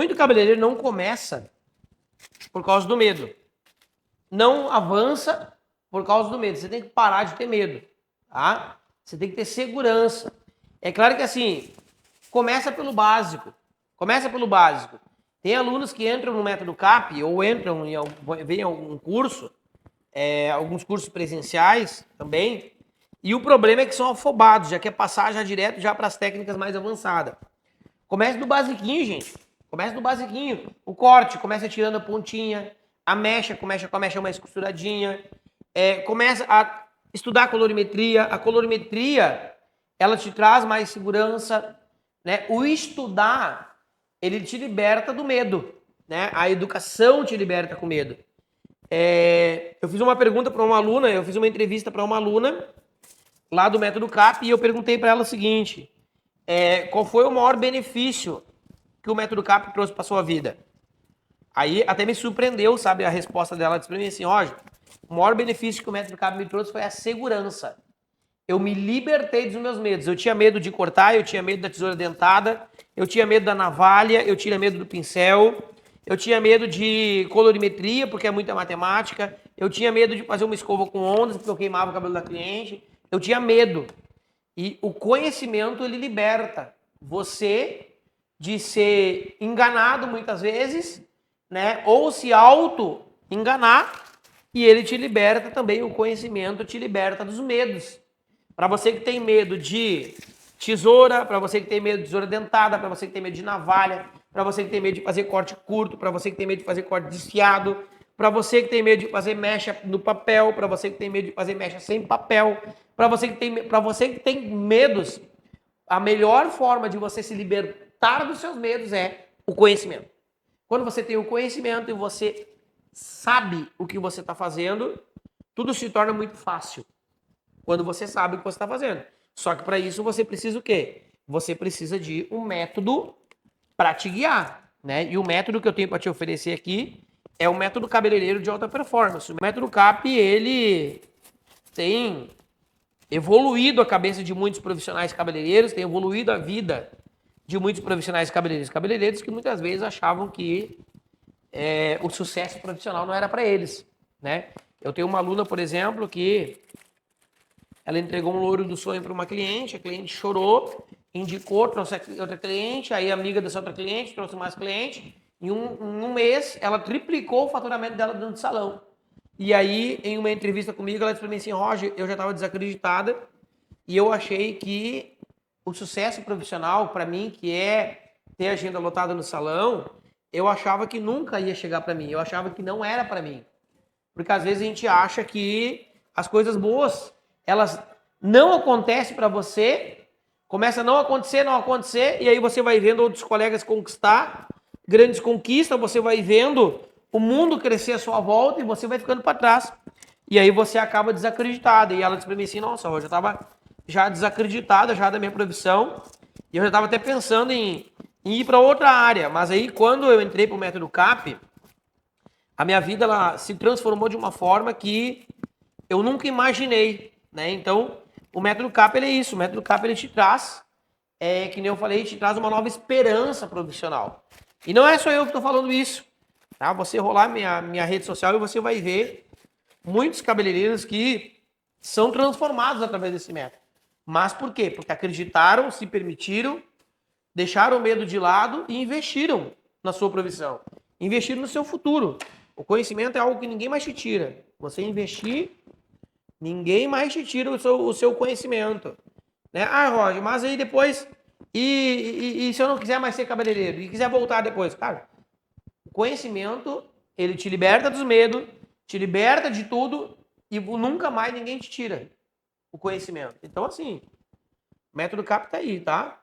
Muito cabeleireiro não começa por causa do medo. Não avança por causa do medo. Você tem que parar de ter medo, tá? Você tem que ter segurança. É claro que assim, começa pelo básico. Começa pelo básico. Tem alunos que entram no método CAP ou entram vem algum curso, alguns cursos presenciais também, e o problema é que são afobados, já quer passar já direto já para as técnicas mais avançadas. Comece do basiquinho, gente. Comece do basiquinho. O corte, começa tirando a pontinha, a mecha, começa com a mecha mais costuradinha, começa a estudar a colorimetria. A colorimetria, ela te traz mais segurança, né? O estudar, ele te liberta do medo, né? A educação te liberta com medo. Eu fiz uma pergunta para uma aluna, eu fiz uma entrevista para uma aluna lá do Método CAP e eu perguntei para ela o seguinte: qual foi o maior benefício que o Método CAP trouxe para sua vida? Aí até me surpreendeu, sabe, a resposta dela. Disse para mim assim: Roger, o maior benefício que o Método CAP me trouxe foi a segurança. Eu me libertei dos meus medos. Eu tinha medo de cortar, eu tinha medo da tesoura dentada, eu tinha medo da navalha, eu tinha medo do pincel, eu tinha medo de colorimetria, porque é muita matemática, eu tinha medo de fazer uma escova com ondas, porque eu queimava o cabelo da cliente, eu tinha medo. E o conhecimento, ele liberta você de ser enganado muitas vezes, né? Ou se auto-enganar, e ele te liberta também, o conhecimento te liberta dos medos. Para você que tem medo de tesoura, para você que tem medo de tesoura dentada, para você que tem medo de navalha, para você que tem medo de fazer corte curto, para você que tem medo de fazer corte desfiado, para você que tem medo de fazer mecha no papel, para você que tem medo de fazer mecha sem papel, para você que tem medos, a melhor forma de você se libertar dos seus medos é o conhecimento. Quando você tem o conhecimento e você sabe o que você está fazendo, tudo se torna muito fácil. Quando você sabe o que você está fazendo. Só que para isso você precisa o quê? Você precisa de um método para te guiar, né? E o método que eu tenho para te oferecer aqui é o método cabeleireiro de alta performance. O método CAP, ele tem evoluído a cabeça de muitos profissionais cabeleireiros, tem evoluído a vida de muitos profissionais cabeleireiros que muitas vezes achavam que o sucesso profissional não era para eles, né? Eu tenho uma aluna, por exemplo, que ela entregou um louro do sonho para uma cliente, a cliente chorou, indicou, trouxe outra cliente, aí a amiga dessa outra cliente trouxe mais cliente. Em um mês, ela triplicou o faturamento dela dentro do salão. E aí, em uma entrevista comigo, ela disse para mim assim: Roger, eu já estava desacreditada e eu achei que o sucesso profissional, para mim, que é ter agenda lotada no salão, eu achava que nunca ia chegar para mim, eu achava que não era para mim. Porque às vezes a gente acha que as coisas boas, elas não acontecem para você, começa a não acontecer, e aí você vai vendo outros colegas conquistar grandes conquistas, você vai vendo o mundo crescer à sua volta e você vai ficando para trás. E aí você acaba desacreditado. E ela disse para mim assim: nossa, eu já estava já desacreditada já da minha profissão, e eu já estava até pensando em ir para outra área. Mas aí quando eu entrei para o método CAP, a minha vida ela se transformou de uma forma que eu nunca imaginei, né? Então, o método CAP ele é isso. O método CAP ele te traz, que nem eu falei, te traz uma nova esperança profissional. E não é só eu que estou falando isso, tá? Você rolar minha rede social e você vai ver muitos cabeleireiros que são transformados através desse método. Mas por quê? Porque acreditaram, se permitiram, deixaram o medo de lado e investiram na sua profissão. Investiram no seu futuro. O conhecimento é algo que ninguém mais te tira. Você investir, ninguém mais te tira o seu conhecimento. Né? Ah, Roger, mas aí depois... E se eu não quiser mais ser cabeleireiro? E quiser voltar depois? Cara, o conhecimento, ele te liberta dos medos, te liberta de tudo e nunca mais ninguém te tira o conhecimento. Então, assim, o método CAP tá aí, tá?